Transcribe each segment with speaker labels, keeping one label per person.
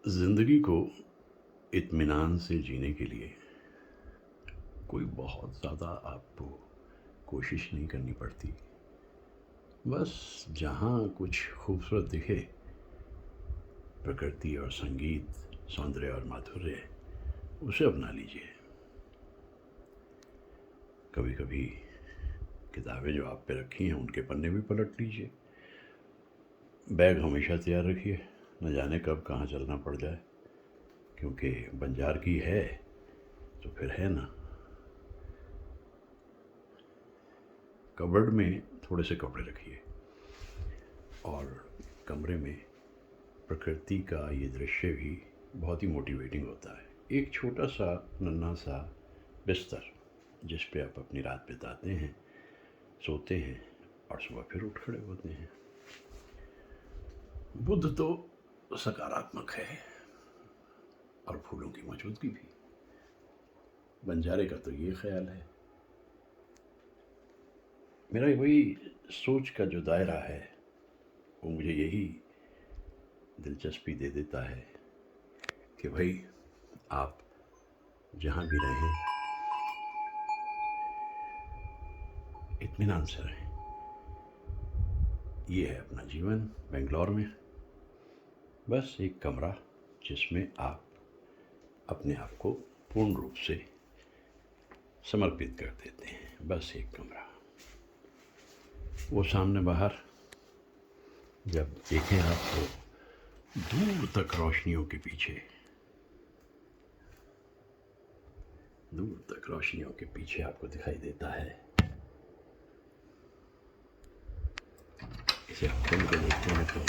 Speaker 1: ज़िंदगी को इत्मीनान से जीने के लिए कोई बहुत ज़्यादा आपको कोशिश नहीं करनी पड़ती। बस जहाँ कुछ खूबसूरत दिखे, प्रकृति और संगीत, सौंदर्य और माधुर्य, उसे अपना लीजिए। कभी कभी किताबें जो आप पे रखी हैं उनके पन्ने भी पलट लीजिए। बैग हमेशा तैयार रखिए, न जाने कब कहाँ चलना पड़ जाए, क्योंकि बंजार की है तो फिर है ना। कबर्ड में थोड़े से कपड़े रखिए और कमरे में प्रकृति का ये दृश्य भी बहुत ही मोटिवेटिंग होता है। एक छोटा सा नन्हा सा बिस्तर जिस पे आप अपनी रात बिताते हैं, सोते हैं और सुबह फिर उठ खड़े होते हैं। बुद्ध तो सकारात्मक है और फूलों की मौजूदगी भी। बंजारे का तो ये ख्याल है। मेरा वही सोच का जो दायरा है वो मुझे यही दिलचस्पी दे देता है कि भाई आप जहाँ भी रहें इत्मीनान से रहें। ये है अपना जीवन बेंगलोर में। बस एक कमरा जिसमें आप अपने आप को पूर्ण रूप से समर्पित कर देते हैं। बस एक कमरा। वो सामने बाहर जब देखें आप तो दूर तक रोशनियों के पीछे, दूर तक रोशनियों के पीछे आपको दिखाई देता है। इसे आप खोल के देखते हैं तो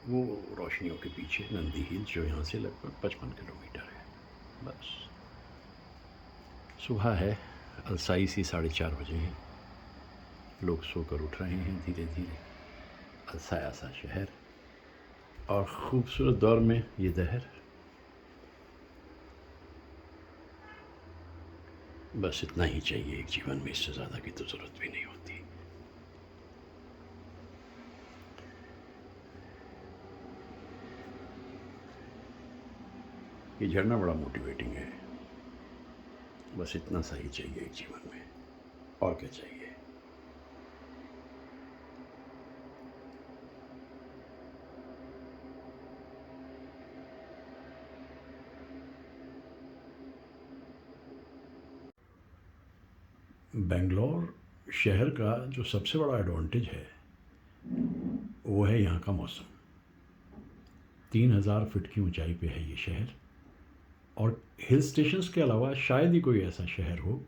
Speaker 1: वो रोशनियों के पीछे नंदी हिल्स जो यहाँ से लगभग 55 किलोमीटर है। बस सुबह है, अलसाई सी 4:30 बजे हैं। लोग सोकर उठ रहे हैं धीरे धीरे। अलसाया सा शहर और खूबसूरत दौर में ये दहर। बस इतना ही चाहिए एक जीवन में, इससे ज़्यादा की तो ज़रूरत भी नहीं होती। ये झरना बड़ा मोटिवेटिंग है। बस इतना सा ही चाहिए एक जीवन में, और क्या चाहिए। बेंगलोर शहर का जो सबसे बड़ा एडवांटेज है वो है यहाँ का मौसम। 3000 फीट की ऊंचाई पे है ये शहर, और हिल स्टेशंस के अलावा शायद ही कोई ऐसा शहर हो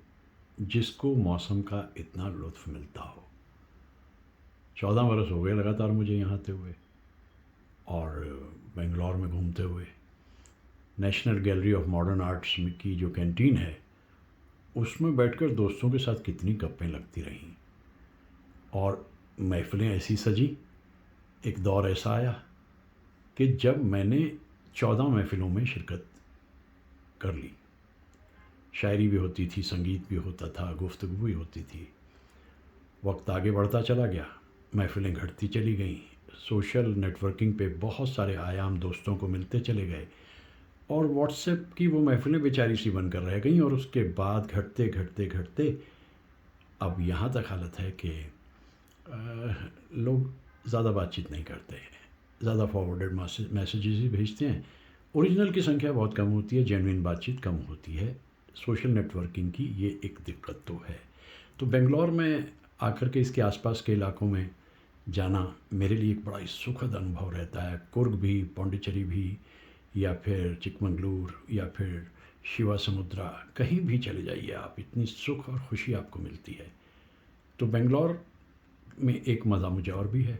Speaker 1: जिसको मौसम का इतना लुत्फ़ मिलता हो। 14 बरस हो गए लगातार मुझे यहाँ आते हुए और बेंगलोर में घूमते हुए। National gallery of modern arts की जो कैंटीन है उसमें बैठकर दोस्तों के साथ कितनी गप्पें लगती रहीं, और महफ़िलें ऐसी सजी। एक दौर ऐसा आया कि जब मैंने 14 महफ़िलों में शिरकत कर ली। शायरी भी होती थी, संगीत भी होता था, गुफ्तगू भी होती थी। वक्त आगे बढ़ता चला गया, महफ़िलें घटती चली गईं। सोशल नेटवर्किंग पे बहुत सारे आयाम दोस्तों को मिलते चले गए, और व्हाट्सएप की वो महफ़िलें बेचारी सी बनकर रह गईं। और उसके बाद घटते घटते घटते अब यहाँ तक हालत है कि लोग ज़्यादा बातचीत नहीं करते हैं, ज़्यादा फॉरवर्डेड मैसेजेस ही भेजते हैं। ओरिजिनल की संख्या बहुत कम होती है, जेन्युइन बातचीत कम होती है। सोशल नेटवर्किंग की ये एक दिक्कत तो है। तो बेंगलोर में आकर के इसके आसपास के इलाकों में जाना मेरे लिए एक बड़ा ही सुखद अनुभव रहता है। कुर्ग भी, पौंडीचेरी भी, या फिर चिकमंगलूर, या फिर शिवा समुद्रा, कहीं भी चले जाइए आप, इतनी सुख और खुशी आपको मिलती है। तो बेंगलोर में एक मज़ा मुझे और भी है।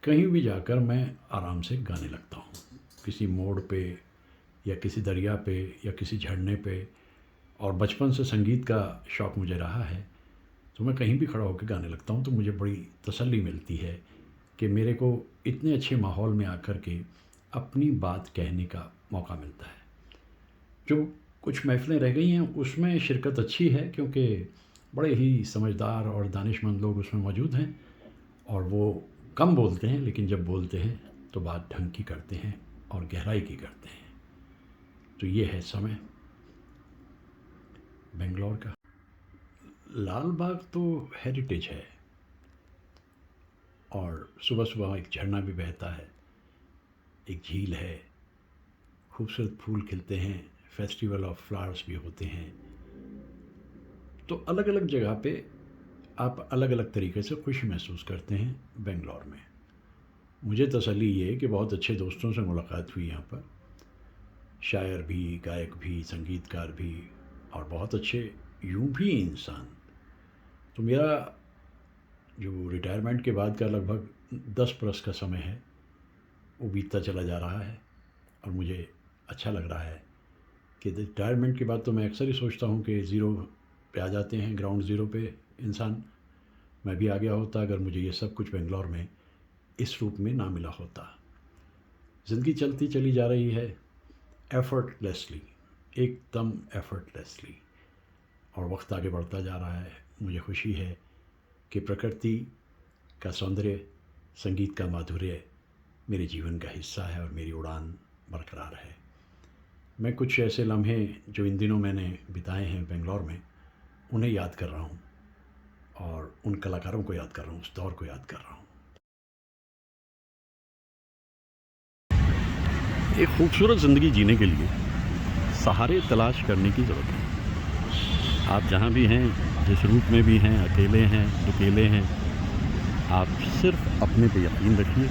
Speaker 1: कहीं भी जाकर मैं आराम से गाने लगता हूँ, किसी मोड़ पे या किसी दरिया पे या किसी झरने पे। और बचपन से संगीत का शौक़ मुझे रहा है, तो मैं कहीं भी खड़ा होकर गाने लगता हूँ। तो मुझे बड़ी तसल्ली मिलती है कि मेरे को इतने अच्छे माहौल में आकर के अपनी बात कहने का मौका मिलता है। जो कुछ महफ़िलें रह गई हैं उसमें शिरकत अच्छी है, क्योंकि बड़े ही समझदार और दानिशमंद लोग उसमें मौजूद हैं, और वो कम बोलते हैं, लेकिन जब बोलते हैं तो बात ढंग की करते हैं, और गहराई की करते हैं। तो ये है समय बेंगलोर का। लाल बाग तो हेरिटेज है, और सुबह सुबह एक झरना भी बहता है, एक झील है, खूबसूरत फूल खिलते हैं, फेस्टिवल ऑफ फ्लावर्स भी होते हैं। तो अलग अलग जगह पे आप अलग अलग तरीके से खुशी महसूस करते हैं बेंगलोर में। मुझे तसल्ली ये है कि बहुत अच्छे दोस्तों से मुलाकात हुई यहाँ पर, शायर भी, गायक भी, संगीतकार भी, और बहुत अच्छे यूं भी इंसान। तो मेरा जो रिटायरमेंट के बाद का लगभग 10 बरस का समय है वो बीतता चला जा रहा है, और मुझे अच्छा लग रहा है कि रिटायरमेंट के बाद तो मैं अक्सर ही सोचता हूँ कि ज़ीरो पे आ जाते हैं, ग्राउंड ज़ीरो पे इंसान। मैं भी आ गया होता अगर मुझे ये सब कुछ बेंगलोर में इस रूप में ना मिला होता। ज़िंदगी चलती चली जा रही है एफर्टलेसली, एकदम एफर्टलेसली, और वक्त आगे बढ़ता जा रहा है। मुझे खुशी है कि प्रकृति का सौंदर्य, संगीत का माधुर्य मेरे जीवन का हिस्सा है और मेरी उड़ान बरकरार है। मैं कुछ ऐसे लम्हे जो इन दिनों मैंने बिताए हैं बेंगलोर में, उन्हें याद कर रहा हूँ, और उन कलाकारों को याद कर रहा हूँ, उस दौर को याद कर रहा हूँ। एक खूबसूरत ज़िंदगी जीने के लिए सहारे तलाश करने की ज़रूरत है। आप जहाँ भी हैं, जिस रूप में भी हैं, अकेले हैं, दुकेले हैं, आप सिर्फ अपने पे यकीन रखिए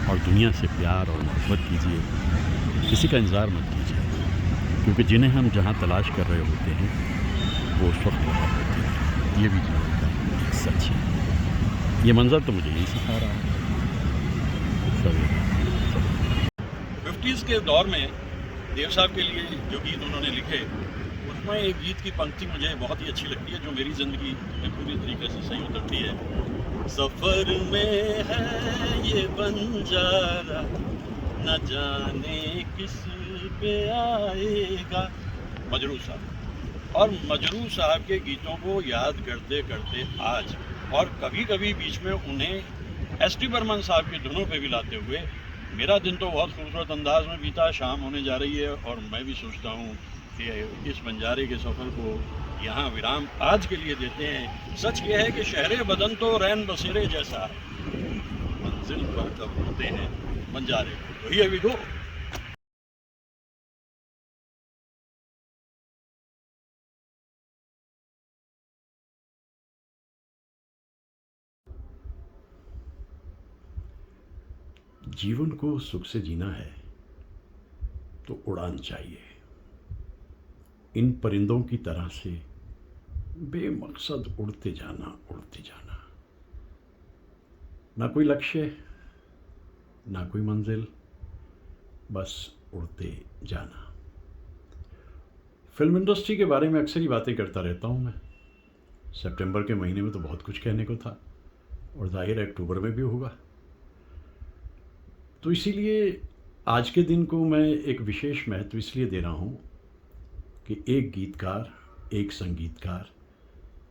Speaker 1: और दुनिया से प्यार और मोहब्बत कीजिए। किसी का इंतज़ार मत कीजिए, क्योंकि जिन्हें हम जहाँ तलाश कर रहे होते हैं वो उस वक्त वहाँ होते हैं। ये भी जीवन का एक सच है। ये मंज़र तो मुझे यही सिखा रहा है। सभी
Speaker 2: 50s के दौर में देव साहब के लिए जो गीत उन्होंने लिखे, उसमें एक गीत की पंक्ति मुझे बहुत ही अच्छी लगती है, जो मेरी ज़िंदगी में पूरी तरीके से सही उतरती है। सफ़र में है ये बंजारा, न जाने किस पे आएगा। मजरू साहब, और मजरू साहब के गीतों को याद करते करते आज, और कभी कभी बीच में उन्हें एस टी बर्मन साहब की धुनों पे भी लाते हुए, मेरा दिन तो बहुत खूबसूरत अंदाज में बीता। शाम होने जा रही है और मैं भी सोचता हूँ कि इस बंजारे के सफ़र को यहाँ विराम आज के लिए देते हैं। सच ये है कि शहरे बदन तो रैन बसेरे जैसा है, मंजिल पर कब होते हैं बंजारे। तो हियर वी गो।
Speaker 1: जीवन को सुख से जीना है तो उड़ान चाहिए, इन परिंदों की तरह से बेमकसद उड़ते जाना, उड़ते जाना। ना कोई लक्ष्य, ना कोई मंजिल, बस उड़ते जाना। फिल्म इंडस्ट्री के बारे में अक्सर ही बातें करता रहता हूँ मैं। सितंबर के महीने में तो बहुत कुछ कहने को था, और जाहिर है अक्टूबर में भी होगा। तो इसीलिए आज के दिन को मैं एक विशेष महत्व इसलिए दे रहा हूँ कि एक गीतकार, एक संगीतकार,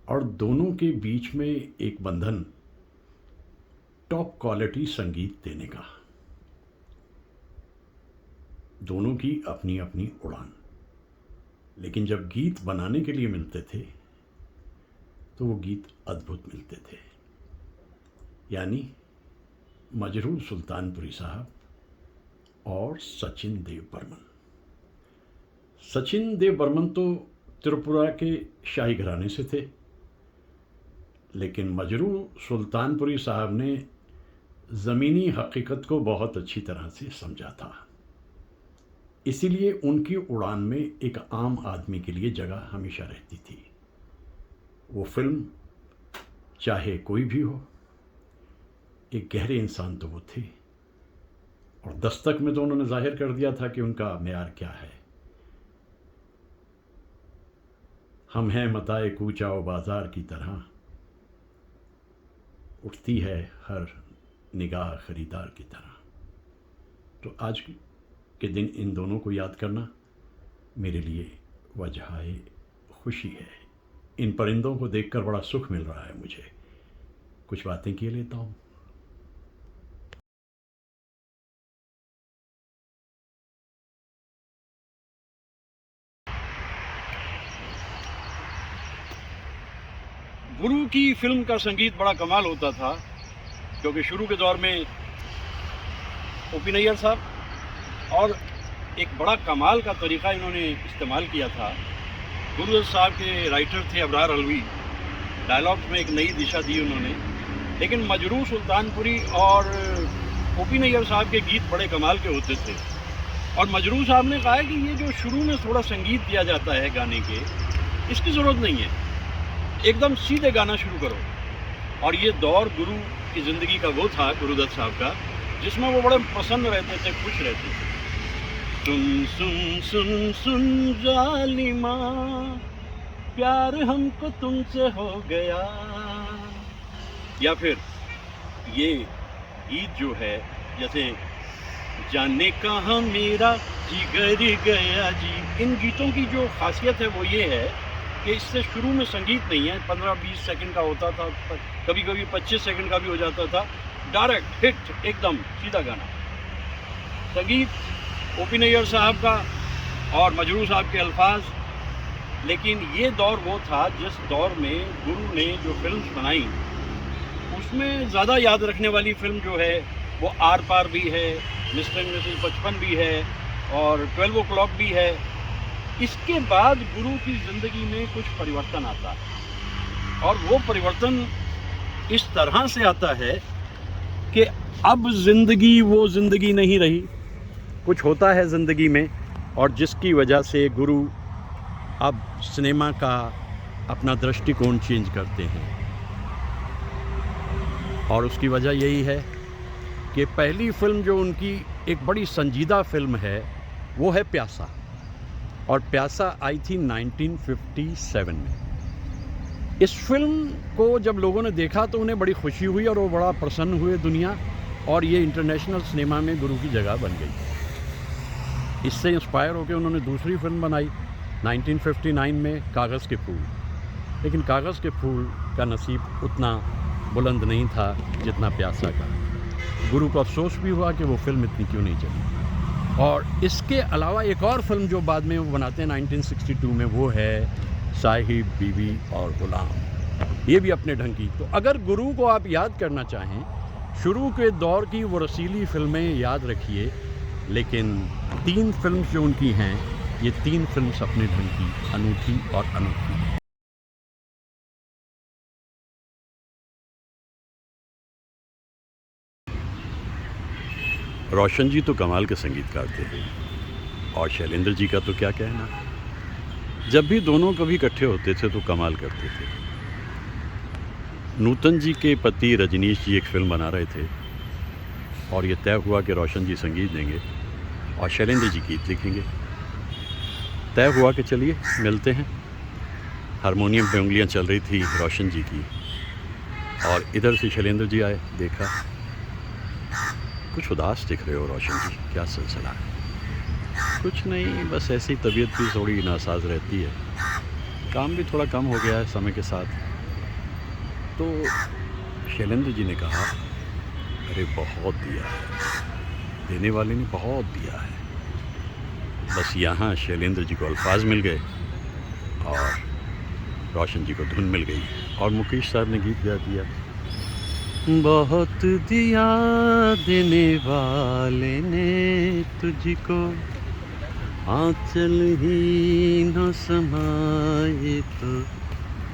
Speaker 1: और दोनों के बीच में एक बंधन, टॉप क्वालिटी संगीत देने का। दोनों की अपनी अपनी उड़ान, लेकिन जब गीत बनाने के लिए मिलते थे तो वो गीत अद्भुत मिलते थे। यानी मजरूर सुल्तानपुरी साहब और सचिन देव बर्मन। सचिन देव बर्मन तो त्रिपुरा के शाही घराने से थे, लेकिन मजरूर सुल्तानपुरी साहब ने ज़मीनी हकीकत को बहुत अच्छी तरह से समझा था। इसीलिए उनकी उड़ान में एक आम आदमी के लिए जगह हमेशा रहती थी। वो फिल्म चाहे कोई भी हो, एक गहरे इंसान तो वो थे, और दस्तक में तो उन्होंने जाहिर कर दिया था कि उनका मेयार क्या है। हम हैं मताए कूचा व बाज़ार की तरह, उठती है हर निगाह ख़रीदार की तरह। तो आज के दिन इन दोनों को याद करना मेरे लिए वजह खुशी है। इन परिंदों को देखकर बड़ा सुख मिल रहा है मुझे। कुछ बातें किए लेता हूँ।
Speaker 2: की फिल्म का संगीत बड़ा कमाल होता था, क्योंकि शुरू के दौर में ओ.पी. नैयर साहब और एक बड़ा कमाल का तरीका इन्होंने इस्तेमाल किया था। गुरुदत्त साहब के राइटर थे अबरार अलवी, डायलॉग्स में एक नई दिशा दी उन्होंने। लेकिन मजरूह सुल्तानपुरी और ओ.पी. नैयर साहब के गीत बड़े कमाल के होते थे। और मजरूह साहब ने कहा कि ये जो शुरू में थोड़ा संगीत दिया जाता है गाने के, इसकी ज़रूरत नहीं है, एकदम सीधे गाना शुरू करो। और ये दौर गुरु की ज़िंदगी का वो था, गुरुदत्त साहब का, जिसमें वो बड़े प्रसन्न रहते थे, खुश रहते थे। सुन सुन सुन सुन जालिमा, प्यार हमको तुमसे हो गया। या फिर ये गीत जो है, जैसे जाने कहाँ मेरा जिगर गया जी, इन गीतों की जो खासियत है वो ये है कि इससे शुरू में संगीत नहीं है, 15-20 सेकंड का होता था, कभी कभी 25 सेकंड का भी हो जाता था। डायरेक्ट हिट, एकदम सीधा गाना। संगीत ओ.पी. नैयर साहब का और मजरूह साहब के अल्फाज। लेकिन ये दौर वो था जिस दौर में गुरु ने जो फिल्म्स बनाई, उसमें ज़्यादा याद रखने वाली फिल्म जो है वो आर पार भी है, मिस्टर एंड मिसेस बचपन भी है और 12 o'clock भी है। इसके बाद गुरु की ज़िंदगी में कुछ परिवर्तन आता है, और वो परिवर्तन इस तरह से आता है कि अब ज़िंदगी वो ज़िंदगी नहीं रही, कुछ होता है ज़िंदगी में, और जिसकी वजह से गुरु अब सिनेमा का अपना दृष्टिकोण चेंज करते हैं। और उसकी वजह यही है कि पहली फिल्म जो उनकी एक बड़ी संजीदा फिल्म है वो है प्यासा, और प्यासा आई थी 1957 में। इस फिल्म को जब लोगों ने देखा तो उन्हें बड़ी खुशी हुई और वो बड़ा प्रसन्न हुए दुनिया, और ये इंटरनेशनल सिनेमा में गुरु की जगह बन गई। इससे इंस्पायर होकर उन्होंने दूसरी फिल्म बनाई 1959 में, कागज़ के फूल। लेकिन कागज़ के फूल का नसीब उतना बुलंद नहीं था जितना प्यासा का। गुरु को अफसोस भी हुआ कि वो फिल्म इतनी क्यों नहीं चली। और इसके अलावा एक और फिल्म जो बाद में वो बनाते हैं 1962 में, वो है साहिब, बीवी और गुलाम। ये भी अपने ढंग की। तो अगर गुरु को आप याद करना चाहें, शुरू के दौर की वो रसीली फिल्में याद रखिए। लेकिन 3 फिल्म जो उनकी हैं, ये 3 फिल्म अपने ढंग की अनूठी और अनोखी। रोशन जी तो कमाल के संगीतकार थे, और शैलेंद्र जी का तो क्या कहना। जब भी दोनों कभी इकट्ठे होते थे तो कमाल करते थे। नूतन जी के पति रजनीश जी एक फिल्म बना रहे थे, और ये तय हुआ कि रोशन जी संगीत देंगे और शैलेंद्र जी गीत लिखेंगे। तय हुआ कि चलिए मिलते हैं। हारमोनियम पे उंगलियां चल रही थी रोशन जी की, और इधर से शैलेंद्र जी आए। देखा, कुछ उदास दिख रहे हो रोशन जी, क्या सिलसिला है? कुछ नहीं, बस ऐसी तबीयत भी थोड़ी नासाज रहती है, काम भी थोड़ा कम हो गया है समय के साथ। तो शैलेंद्र जी ने कहा, अरे बहुत दिया है, देने वाले ने बहुत दिया है। बस यहाँ शैलेंद्र जी को अल्फाज मिल गए और रोशन जी को धुन मिल गई, और मुकेश साहब ने गीत गा दिया। बहुत दिया देने वाले ने तुझको, आंचल ही न समाए तो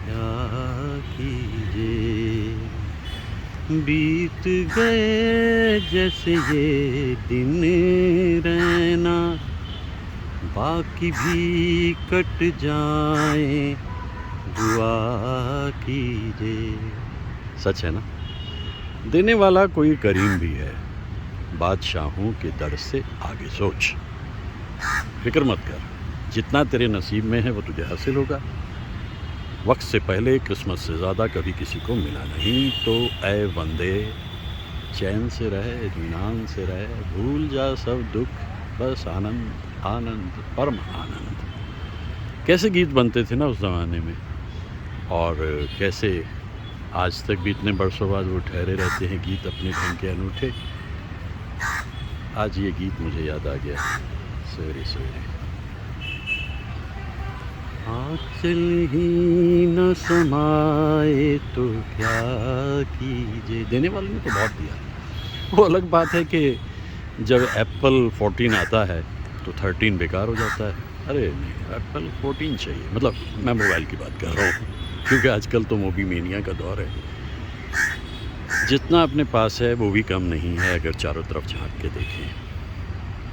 Speaker 2: क्या कीजिए। बीत गए जैसे ये दिन रहना, बाकी भी कट जाए, दुआ कीजिए। सच है ना? देने वाला कोई करीम भी है, बादशाहों के दर से आगे सोच। फिक्र मत कर, जितना तेरे नसीब में है वो तुझे हासिल होगा। वक्त से पहले किस्मत से ज़्यादा कभी किसी को मिला नहीं। तो ऐ बंदे, चैन से रहे, इत्मीनान से रहे, भूल जा सब दुख, बस आनंद आनंद परम आनंद। कैसे गीत बनते थे ना उस ज़माने में, और कैसे आज तक भी इतने बरसों बाद वो ठहरे रहते हैं गीत अपने ढंग के अनूठे। आज ये गीत मुझे याद आ गया सवेरे सवेरे।
Speaker 1: आँचल ही न समाए तो क्या कीजिए। देने वाले ने तो बहुत दिया। वो अलग बात है कि जब एप्पल 14 आता है तो 13 बेकार हो जाता है। अरे नहीं, एप्पल 14 चाहिए। मतलब मैं मोबाइल की बात कर रहा हूँ, क्योंकि आजकल तो मोबी मेनिया का दौर है। जितना अपने पास है वो भी कम नहीं है अगर चारों तरफ झांक के देखें,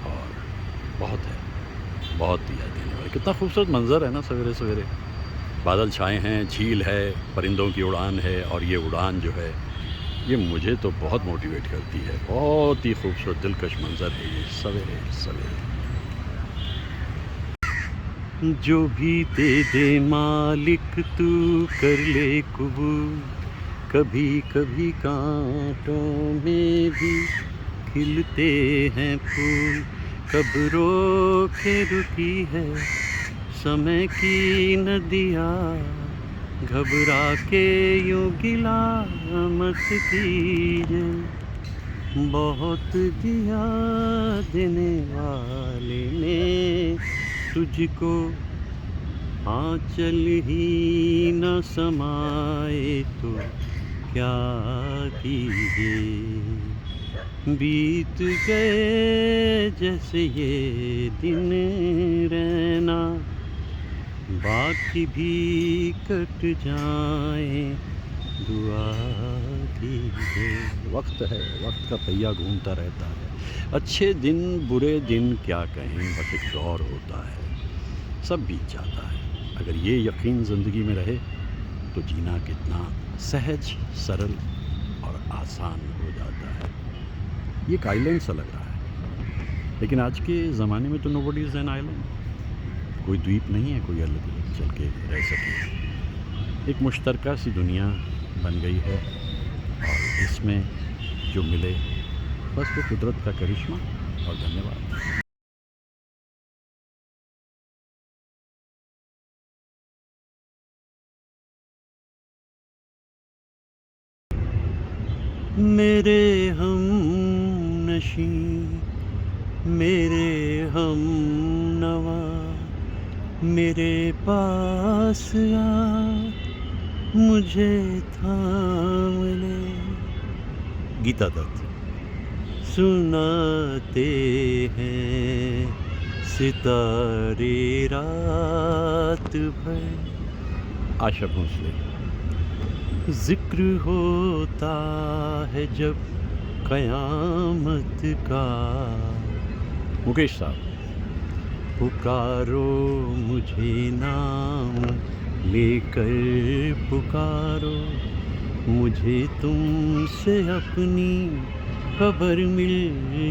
Speaker 1: और बहुत है, बहुत दिया देने वाले। कितना खूबसूरत मंज़र है ना, सवेरे सवेरे बादल छाए हैं, झील है, परिंदों की उड़ान है, और ये उड़ान जो है ये मुझे तो बहुत मोटिवेट करती है। बहुत ही खूबसूरत दिलकश मंज़र है ये सवेरे सवेरे। जो भी दे दे मालिक तू कर ले कबूल, कभी कभी कांटों में भी खिलते हैं फूल। कब रोके रुकी है समय की नदियाँ, घबरा के यूं गिला मत कीजिए। बहुत दिया देने वाले ने तुझको, आँचल ही न समाए तो क्या कीजिए। बीत गए जैसे ये दिन रहना, बाकी भी कट जाए दुआ कीजिए। वक्त है, वक्त का पहिया घूमता रहता है। अच्छे दिन बुरे दिन क्या कहें, बस एक दौर होता है, सब बीत जाता है। अगर ये यकीन ज़िंदगी में रहे तो जीना कितना सहज, सरल और आसान हो जाता है। ये एक आइलैंड सा लग रहा है, लेकिन आज के ज़माने में तो नोबडी इज़ एन आइलैंड। कोई द्वीप नहीं है कोई अलग चल के रह सके। एक मुश्तरका सी दुनिया बन गई है, और इसमें जो मिले बस वो कुदरत का करिश्मा और धन्यवाद। मेरे हम नशी, मेरे हम नवा, मेरे पास आ मुझे थाम ले। गीता दत्त। सुनाते हैं सितारे रात भर। आशा भोसले। जिक्र होता है जब कयामत का, मुकेश साहब। पुकारो मुझे नाम लेकर पुकारो, मुझे तुमसे अपनी खबर मिल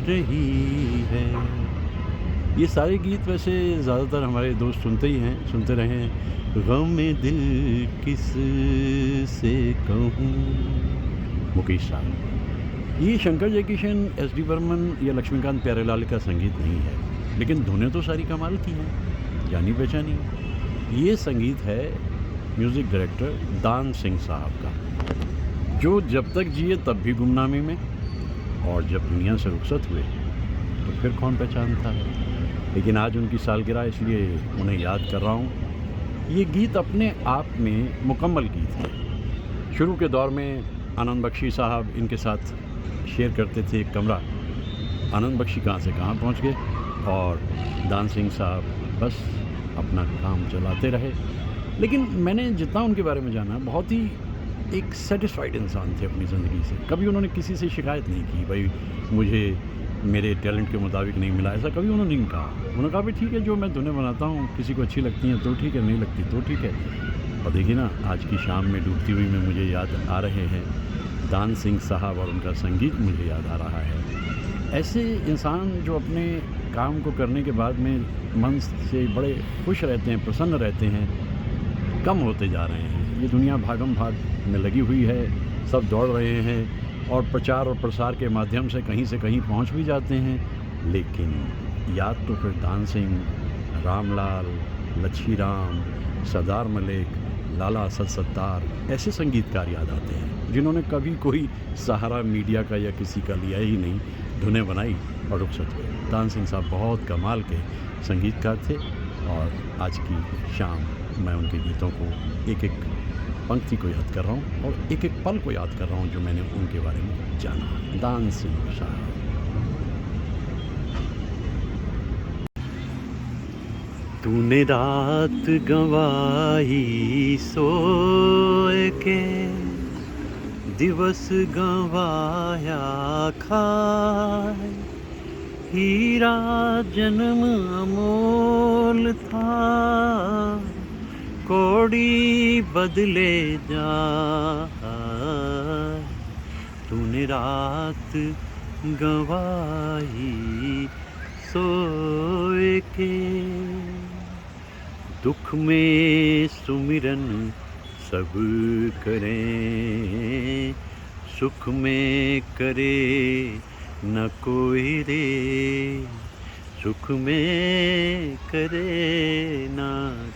Speaker 1: रही है। ये सारे गीत वैसे ज़्यादातर हमारे दोस्त सुनते ही हैं, सुनते रहे हैं। गम में दिल किस से कहूँ, मुकेश साहब। ये शंकर जयकिशन, एस डी बर्मन या लक्ष्मीकांत प्यारेलाल का संगीत नहीं है, लेकिन धुनें तो सारी कमाल की हैं, जानी पहचानी। ये संगीत है म्यूज़िक डायरेक्टर दान सिंह साहब का, जो जब तक जिए तब भी गुमनामी में, और जब दुनिया से रुखसत हुए तो फिर कौन पहचानता है। लेकिन आज उनकी सालगिरह, इसलिए उन्हें याद कर रहा हूँ। ये गीत अपने आप में मुकम्मल गीत है। शुरू के दौर में आनंद बख्शी साहब इनके साथ शेयर करते थे एक कमरा। आनंद बख्शी कहाँ से कहाँ पहुँच गए, और दान सिंह साहब बस अपना काम चलाते रहे। लेकिन मैंने जितना उनके बारे में जाना, बहुत ही एक सेटिस्फाइड इंसान थे अपनी ज़िंदगी से। कभी उन्होंने किसी से शिकायत नहीं की, भाई मुझे मेरे टैलेंट के मुताबिक नहीं मिला, ऐसा कभी उन्होंने नहीं कहा। उन्होंने कहा भी ठीक है, जो मैं धुनें बनाता हूँ किसी को अच्छी लगती हैं तो ठीक है, नहीं लगती तो ठीक है। और देखिए ना, आज की शाम में डूबती हुई में मुझे याद आ रहे हैं दान सिंह साहब, और उनका संगीत मुझे याद आ रहा है। ऐसे इंसान जो अपने काम को करने के बाद में मन से बड़े खुश रहते हैं, प्रसन्न रहते हैं, कम होते जा रहे हैं। ये दुनिया भागम भाग में लगी हुई है, सब दौड़ रहे हैं, और प्रचार और प्रसार के माध्यम से कहीं पहुंच भी जाते हैं। लेकिन याद तो फिर दान सिंह, रामलाल, लच्छी राम, सरदार मलिक, लाला असद सत्तार, ऐसे संगीतकार याद आते हैं जिन्होंने कभी कोई सहारा मीडिया का या किसी का लिया ही नहीं, धुनें बनाई और रुखसत हुए। दान सिंह साहब बहुत कमाल के संगीतकार थे, और आज की शाम मैं उनके गीतों को एक एक पंक्ति को याद कर रहा हूँ और एक एक पल को याद कर रहा हूँ जो मैंने उनके बारे में जाना। दान सिंह साहब। तूने रात गंवाई सोए के, दिवस गंवाया खाए, हीरा जन्म अमोल था, कौड़ी बदले जाए। तूने रात गंवाई सोए के, दुख में सुमिरन सब करें, सुख में करे न कोई रे, सुख में करे न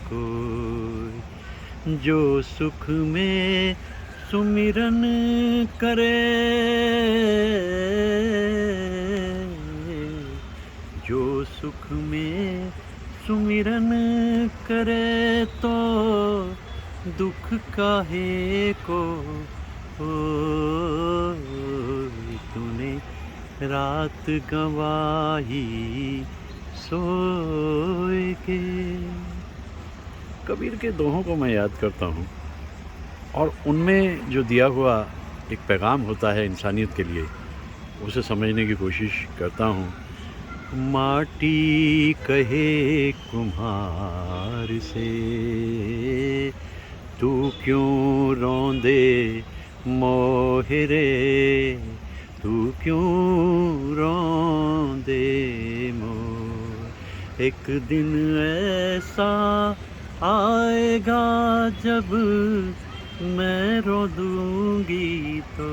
Speaker 1: कोई, जो सुख में सुमिरन करे, जो सुख में सुमिरन करे, तो दुख काहे को तूने रात गंवाई सोए के। कबीर के दोहों को मैं याद करता हूँ और उनमें जो दिया हुआ एक पैगाम होता है इंसानियत के लिए, उसे समझने की कोशिश करता हूँ। माटी कहे कुम्हार से, तू क्यों रोंदे मोहरे, तू क्यों रोंदे मोह। एक दिन ऐसा आएगा जब मैं रो दूंगी तो।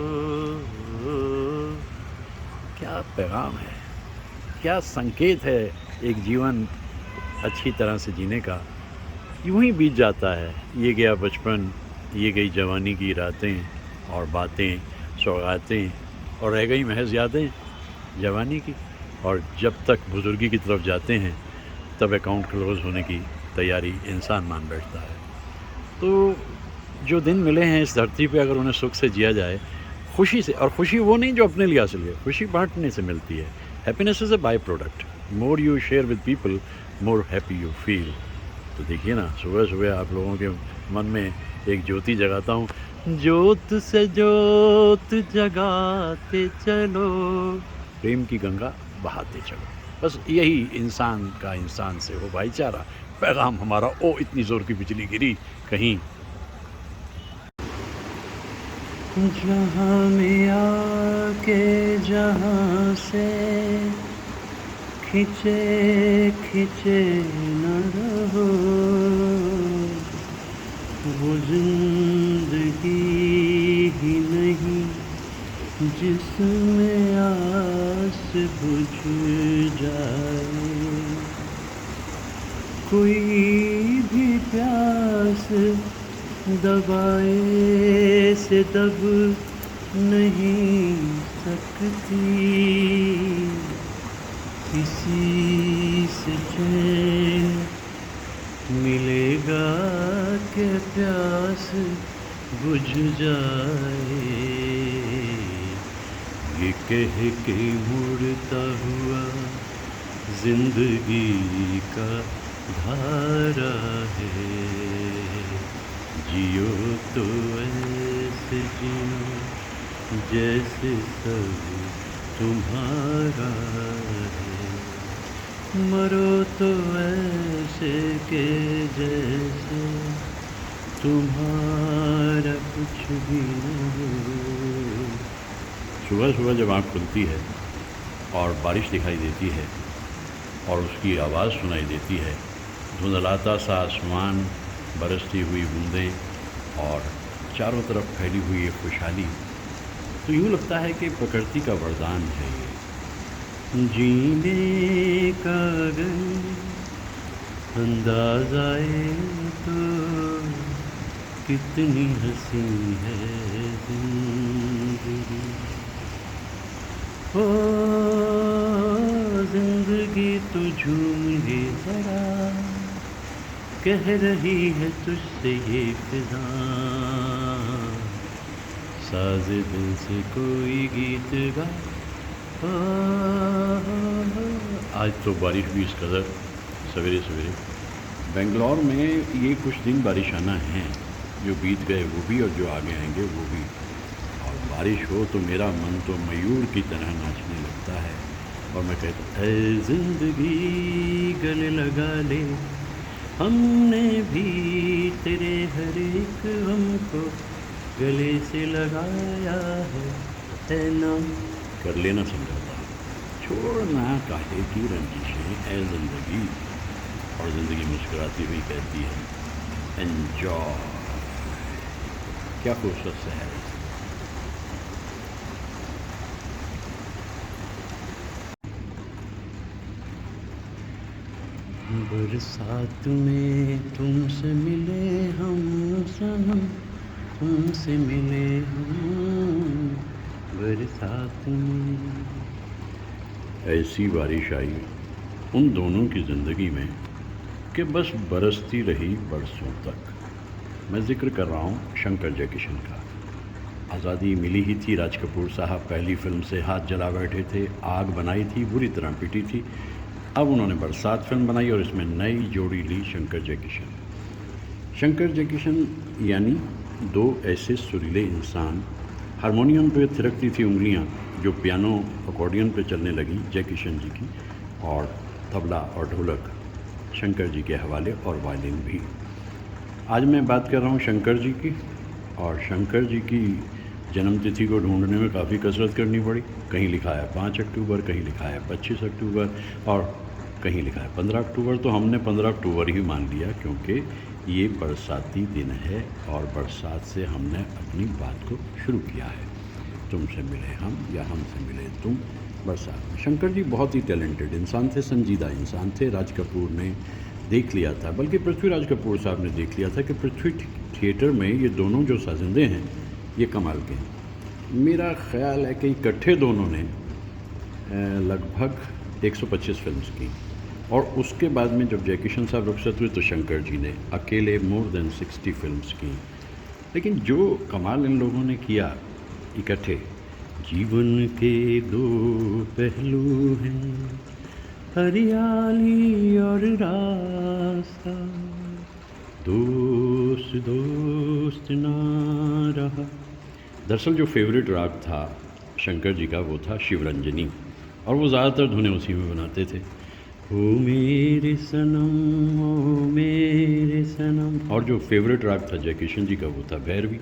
Speaker 1: क्या पैगाम है, क्या संकेत है एक जीवन अच्छी तरह से जीने का। यूं ही बीत जाता है, ये गया बचपन, ये गई जवानी की रातें और बातें, सौगातें, और रह गई महज यादें जवानी की। और जब तक बुजुर्गी की तरफ जाते हैं तब अकाउंट क्लोज़ होने की तैयारी इंसान मान बैठता है। तो जो दिन मिले हैं इस धरती पे, अगर उन्हें सुख से जिया जाए, खुशी से, और खुशी वो नहीं जो अपने लिए हासिल है, खुशी बांटने से मिलती है। Happiness is a by product. More you share with people, more happy you feel. तो देखिए ना, सुबह सुबह आप लोगों के मन में एक ज्योति जगाता हूँ। ज्योत से ज्योत जगाते चलो, प्रेम की गंगा बहाते चलो। बस यही इंसान का इंसान से हो भाईचारा, पैगाम हमारा। ओ इतनी ज़ोर की बिजली गिरी कहीं। जहाँ में आके जहाँ से खिंचे खिंचे न रहो, वो जिंदगी ही नहीं जिसमें आस बुझ जाए। कोई भी प्यास दबाए से दब नहीं सकती, किसी से चैन मिलेगा के प्यास बुझ जाए। ये कह के मुड़ता हुआ जिंदगी का धारा है, जियो तो ऐसे जियो जैसे सब तुम्हारा है, मरो तो ऐसे के जैसे तुम्हारा कुछ भी न हो। सुबह सुबह जब आँख खुलती है और बारिश दिखाई देती है और उसकी आवाज़ सुनाई देती है, धुंधलाता सा आसमान, बरसती हुई बूंदें और चारों तरफ फैली हुई एक खुशहाली, तो यूँ लगता है कि प्रकृति का वरदान है ये। जीने का अगर अंदाज़ आए तो कितनी हंसी है जिंदगी, हो जिंदगी तो झूम ले जरा, कह रही है तुझसे ये फिजा, साज दिल से कोई गीत गा। आज तो बारिश भी इस कदर सवेरे सवेरे। बेंगलोर में ये कुछ दिन बारिश आना है, जो बीत गए वो भी और जो आगे आएंगे वो भी। और बारिश हो तो मेरा मन तो मयूर की तरह नाचने लगता है और मैं कहता ऐ ज़िंदगी गले लगा ले, हमने भी तेरे हर एक हमको गले से लगाया है ना। कर लेना समझौता, छोड़ना काहे की रंजिशें ऐ ज़िंदगी। और ज़िंदगी मुस्कुराती हुई कहती है एन्जॉय। क्या खूबसूरत शहर है। बरसात में तुमसे मिले हम सनम, तुमसे मिले हम बरसात में। ऐसी बारिश आई उन दोनों की ज़िंदगी में कि बस बरसती रही बरसों तक। मैं ज़िक्र कर रहा हूँ शंकर जयकिशन का। आज़ादी मिली ही थी, राज कपूर साहब पहली फिल्म से हाथ जला बैठे थे, आग बनाई थी, बुरी तरह पिटी थी। अब उन्होंने बरसात फिल्म बनाई और इसमें नई जोड़ी ली शंकर जयकिशन। शंकर जयकिशन यानी दो ऐसे सुरीले इंसान। हारमोनियम पे थिरकती थी उंगलियां जो पियानो अकॉर्डियन पे चलने लगी जयकिशन जी की, और तबला और ढोलक शंकर जी के हवाले और वायलिन भी। आज मैं बात कर रहा हूँ शंकर जी की। और शंकर जी की जन्मतिथि को ढूंढने में काफ़ी कसरत करनी पड़ी। कहीं लिखा है 5 अक्टूबर, कहीं लिखा है 25 अक्टूबर और कहीं लिखा है 15 अक्टूबर। तो हमने 15 अक्टूबर ही मान लिया क्योंकि ये बरसाती दिन है और बरसात से हमने अपनी बात को शुरू किया है। तुमसे मिले हम या हमसे मिले तुम, बरसात में। शंकर जी बहुत ही टैलेंटेड इंसान थे, संजीदा इंसान थे। राज कपूर ने देख लिया था, बल्कि पृथ्वीराज कपूर साहब ने देख लिया था कि पृथ्वी थिएटर में ये दोनों जो साजिंदे हैं ये कमाल के हैं। मेरा ख्याल है कि इकट्ठे दोनों ने लगभग 125 फिल्म्स की, और उसके बाद में जब जयकिशन साहब रुखसत हुए तो शंकर जी ने अकेले मोर देन 60 फिल्म्स की। लेकिन जो कमाल इन लोगों ने किया इकट्ठे, जीवन के दो पहलू हैं, हरियाली और रास्ता, दोस्त दोस्त ना रहा। दरअसल जो फेवरेट राग था शंकर जी का वो था शिवरंजनी, और वो ज़्यादातर धुनें उसी में बनाते थे। ओ मेरे सनम, ओ मेरे सनम। और जो फेवरेट राग था जयकिशन जी का वो था भैरवी।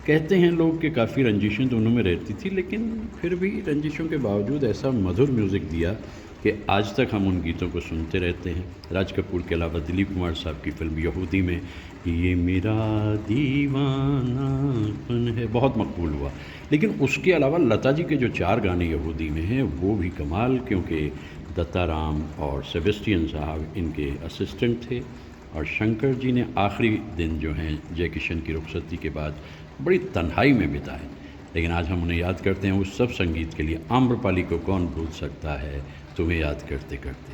Speaker 1: कहते हैं लोग कि काफ़ी रंजिशें दोनों में रहती थी, लेकिन फिर भी रंजिशों के बावजूद ऐसा मधुर म्यूज़िक दिया कि आज तक हम उन गीतों को सुनते रहते हैं। राज कपूर के अलावा दिलीप कुमार साहब की फिल्म यहूदी में ये मेरा दीवानापन है बहुत मकबूल हुआ। लेकिन उसके अलावा लता जी के जो 4 गाने यहूदी में हैं वो भी कमाल, क्योंकि दत्ता राम और सेबेस्टियन साहब इनके असिस्टेंट थे। और शंकर जी ने आखिरी दिन जो हैं जयकिशन की रुखसती के बाद बड़ी तन्हाई में बिताए, लेकिन आज हम उन्हें याद करते हैं उस सब संगीत के लिए। आम्रपाली को कौन भूल सकता है तुम्हें याद करते करते।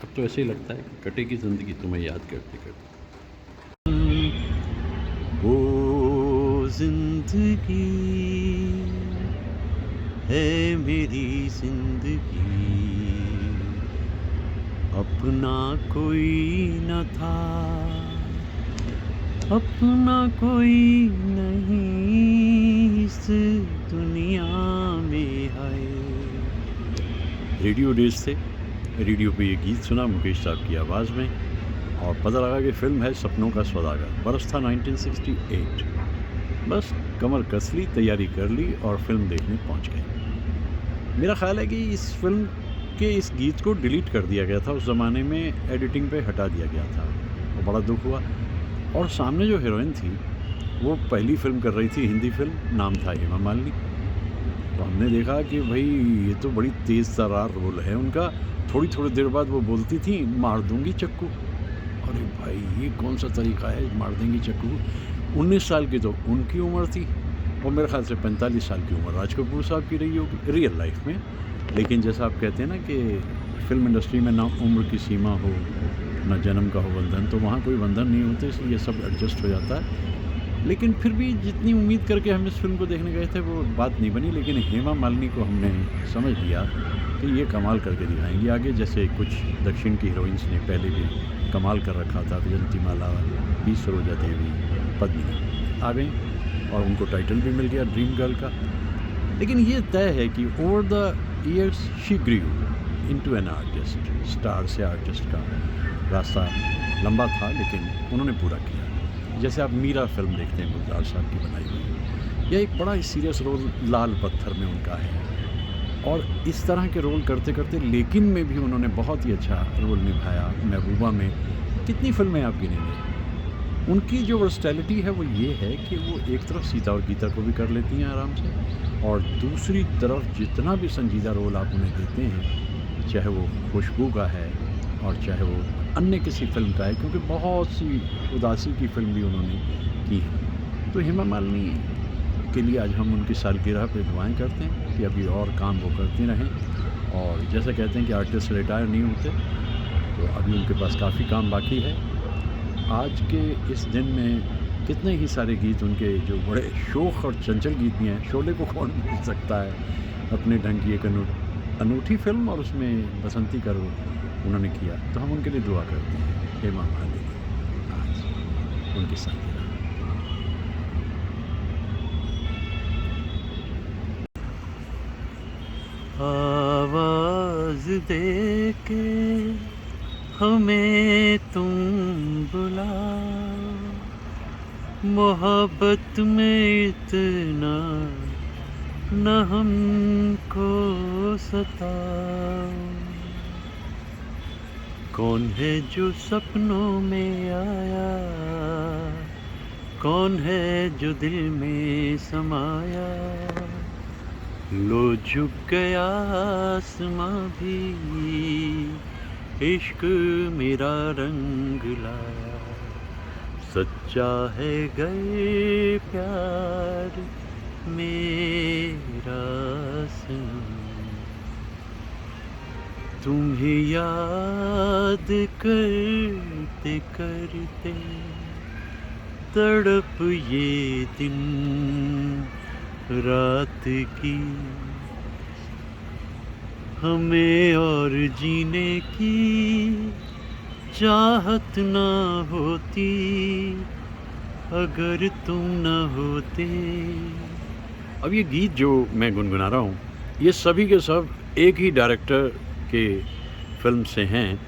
Speaker 1: अब तो ऐसे ही लगता है कि कटेगी ज़िंदगी तुम्हें याद करते करते। वो ज़िंदगी है मेरी ज़िंदगी, अपना कोई न था, अपना कोई नहीं इस दुनिया में है। रेडियो डेज से रेडियो पे ये गीत सुना मुकेश साहब की आवाज़ में, और पता लगा कि फ़िल्म है सपनों का सौदागर। बरस था 1968। बस कमर कस ली, तैयारी कर ली और फिल्म देखने पहुंच गए। मेरा ख्याल है कि इस फिल्म के इस गीत को डिलीट कर दिया गया था उस ज़माने में, एडिटिंग पे हटा दिया गया था, और बड़ा दुख हुआ। और सामने जो हीरोइन थी वो पहली फिल्म कर रही थी, हिंदी फिल्म, नाम था हेमा मालिनी। तो हमने देखा कि भाई ये तो बड़ी तेज़ तर्रार रोल है उनका। थोड़ी थोड़ी देर बाद वो बोलती थी मार दूंगी चक्कू। अरे भाई ये कौन सा तरीका है, मार देंगी चक्कू। 19 साल की तो उनकी उम्र थी, और मेरे ख्याल से 45 साल की उम्र राज कपूर साहब की रही होगी रियल लाइफ में। लेकिन जैसा आप कहते हैं ना कि फ़िल्म इंडस्ट्री में ना उम्र की सीमा हो, ना जन्म का हो बंधन, तो वहाँ कोई बंधन नहीं होते, इसलिए सब एडजस्ट हो जाता है। लेकिन फिर भी जितनी उम्मीद करके हम इस फ़िल्म को देखने गए थे वो बात नहीं बनी, लेकिन हेमा मालिनी को हमने समझ लिया कि ये कमाल करके दिखाएँगी आगे। जैसे कुछ दक्षिण की हीरोइन्स ने पहले भी कमाल कर रखा था, विजयंतीमाला, बी सरोजा देवी, पद्मिनी आ गईं और उनको टाइटल भी मिल गया ड्रीम गर्ल का। लेकिन ये तय है कि over the years she Guru into an artist. Star से आर्टिस्ट का रास्ता लंबा था, लेकिन उन्होंने पूरा किया। जैसे आप मीरा फिल्म देखते हैं गुलजार साहब की बनाई हुई, यह एक बड़ा ही सीरियस रोल लाल पत्थर में उनका है, और इस तरह के रोल करते करते लेकिन में भी उन्होंने बहुत ही अच्छा रोल निभाया। महबूबा में कितनी फिल्में आप गिनेंगे। उनकी जो वर्सटैलिटी है वो ये है कि वो एक तरफ सीता और गीता को भी कर लेती हैं आराम से, और दूसरी तरफ जितना भी संजीदा रोल आप उन्हें देते हैं, चाहे वो खुशबू का है और चाहे वो अन्य किसी फिल्म का है, क्योंकि बहुत सी उदासी की फिल्म भी उन्होंने की है। तो हेमा मालिनी के लिए आज हम उनकी सालगिरह पे दुआएं करते हैं कि अभी और काम वो करती रहें, और जैसे कहते हैं कि आर्टिस्ट रिटायर नहीं होते, तो अभी उनके पास काफ़ी काम बाकी है। आज के इस दिन में कितने ही सारे गीत उनके जो बड़े शोख और चंचल गीत भी हैं। शोले को कौन भूल सकता है, अपने ढंग की एक अनूठी फिल्म, और उसमें बसंती का रोल उन्होंने किया। तो हम उनके लिए दुआ करते हैं। हेमा मालिनी आज उनकी सालगिरह।
Speaker 3: आवाज़ दे के हमें तुम बुलाओ, मोहब्बत में इतना न हमको सताओ। कौन है जो सपनों में आया, कौन है जो दिल में समाया। लो झुक गया आसमां भी, इश्क मेरा रंग लाया। सच्चा है गए प्यार मेरा सनम, तुम्हें याद करते करते तड़प ये दिन रात की। हमें और जीने की चाहत ना होती, अगर तुम न होते।
Speaker 1: अब ये गीत जो मैं गुनगुना रहा हूँ, ये सभी के सब एक ही डायरेक्टर के फिल्म से हैं,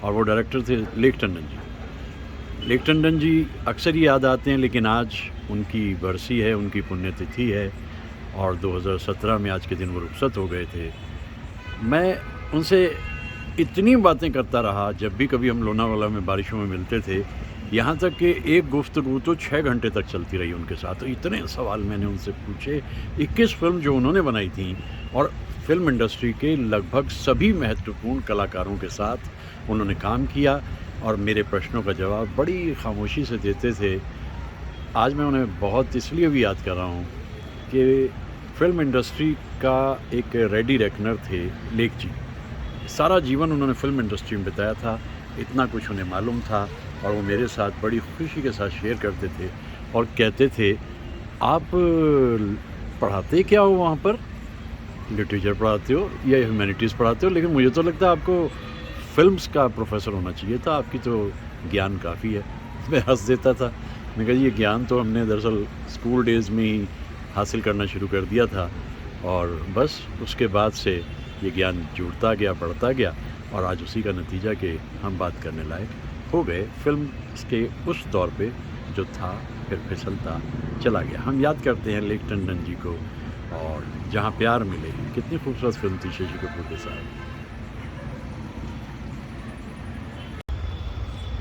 Speaker 1: और वो डायरेक्टर थे लेक टंडन जी। लेक टंडन जी अक्सर ही याद आते हैं, लेकिन आज उनकी बरसी है, उनकी पुण्यतिथि है, और 2017 में आज के दिन वो रुखसत हो गए थे। मैं उनसे इतनी बातें करता रहा, जब भी कभी हम लोनावाला में बारिशों में मिलते थे, यहाँ तक कि एक गुफ्तगू तो 6 घंटे तक चलती रही उनके साथ। तो इतने सवाल मैंने उनसे पूछे। 21 फिल्म जो उन्होंने बनाई थी, और फिल्म इंडस्ट्री के लगभग सभी महत्वपूर्ण कलाकारों के साथ उन्होंने काम किया, और मेरे प्रश्नों का जवाब बड़ी खामोशी से देते थे। आज मैं उन्हें बहुत इसलिए भी याद कर रहा हूँ कि फिल्म इंडस्ट्री का एक रेडी रेकनर थे लेक जी। सारा जीवन उन्होंने फिल्म इंडस्ट्री में बिताया था, इतना कुछ उन्हें मालूम था, और वो मेरे साथ बड़ी खुशी के साथ शेयर करते थे और कहते थे, आप पढ़ाते क्या हो वहाँ पर? लिटरेचर पढ़ाते हो या ह्यूमैनिटीज़ पढ़ाते हो? लेकिन मुझे तो लगता है आपको फिल्म्स का प्रोफेसर होना चाहिए था, आपकी तो ज्ञान काफ़ी है। मैं हंस देता था। मैं कहा ये ज्ञान तो हमने दरअसल स्कूल डेज़ में ही हासिल करना शुरू कर दिया था, और बस उसके बाद से ये ज्ञान जुड़ता गया, बढ़ता गया, और आज उसी का नतीजा कि हम बात करने लायक हो गए। फिल्म के उस दौर पे जो था फिर फिसलता चला गया। हम याद करते हैं लेक टंडन जी को, और जहाँ प्यार मिले, कितनी खूबसूरत फिल्म थी शशि कपूर के साथ।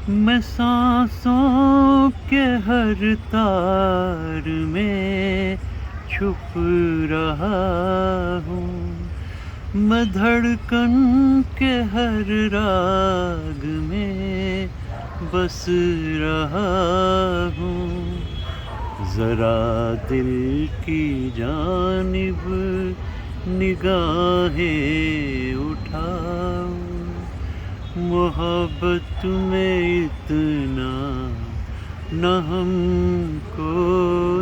Speaker 3: मैं सांसों के हर तार में छुप रहा हूँ, मैं धड़कन के हर राग में बस रहा हूँ। ज़रा दिल की जानिब निगाहें उठाओ, मोहब्बत में इतना न हमको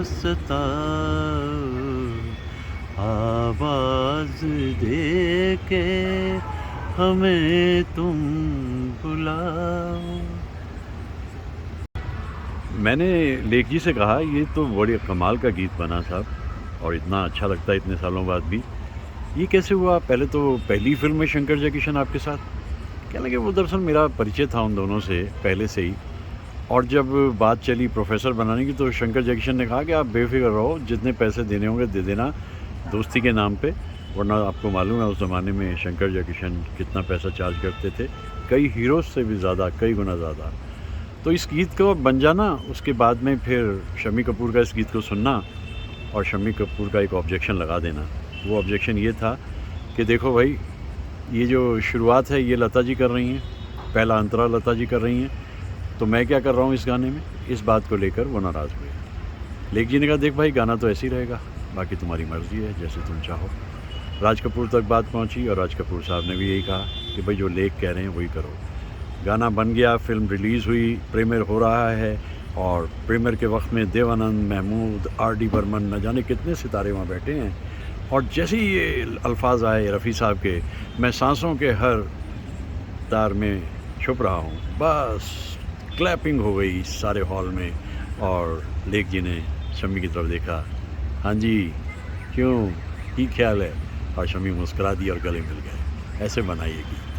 Speaker 3: सताओ, आवाज़ दे के हमें तुम बुलाओ।
Speaker 1: मैंने लेख जी से कहा ये तो बड़ी कमाल का गीत बना साहब, और इतना अच्छा लगता है इतने सालों बाद भी, ये कैसे हुआ? पहले तो पहली फिल्म में शंकर जयकिशन आपके साथ? कहने लगे वो दरअसल मेरा परिचय था उन दोनों से पहले से ही, और जब बात चली प्रोफेसर बनाने की तो शंकर जयकिशन ने कहा कि आप बेफिक्र रहो, जितने पैसे देने होंगे दे देना दोस्ती के नाम पे, वरना आपको मालूम है उस ज़माने में शंकर जयकिशन कितना पैसा चार्ज करते थे, कई हीरोज़ से भी ज़्यादा, कई गुना ज़्यादा। तो इस गीत को बन जाना, उसके बाद में फिर शम्मी कपूर का इस गीत को सुनना और शम्मी कपूर का एक ऑब्जेक्शन लगा देना। वो ऑब्जेक्शन ये था कि देखो भाई, ये जो शुरुआत है ये लता जी कर रही हैं, पहला अंतरा लता जी कर रही हैं, तो मैं क्या कर रहा हूँ इस गाने में? इस बात को लेकर वो नाराज़ हुए। लेख जी ने कहा देख भाई गाना तो ऐसे ही रहेगा, बाकी तुम्हारी मर्ज़ी है जैसे तुम चाहो। राज कपूर तक बात पहुँची और राज कपूर साहब ने भी यही कहा कि भाई जो लेख कह रहे हैं वही करो। गाना बन गया, फिल्म रिलीज़ हुई, प्रीमियर हो रहा है, और प्रीमियर के वक्त में देवानंद, महमूद, R.D. बर्मन, न जाने कितने सितारे वहाँ बैठे हैं, और जैसे ही ये अल्फाज आए रफ़ी साहब के, मैं सांसों के हर तार में छुप रहा हूँ, बस क्लैपिंग हो गई सारे हॉल में, और लेख जी ने शम्मी की तरफ देखा, हाँ जी क्यों, ठीक ख्याल है, और शम्मी मुस्कुरा दी और गले मिल गए। ऐसे बनाइए गीत।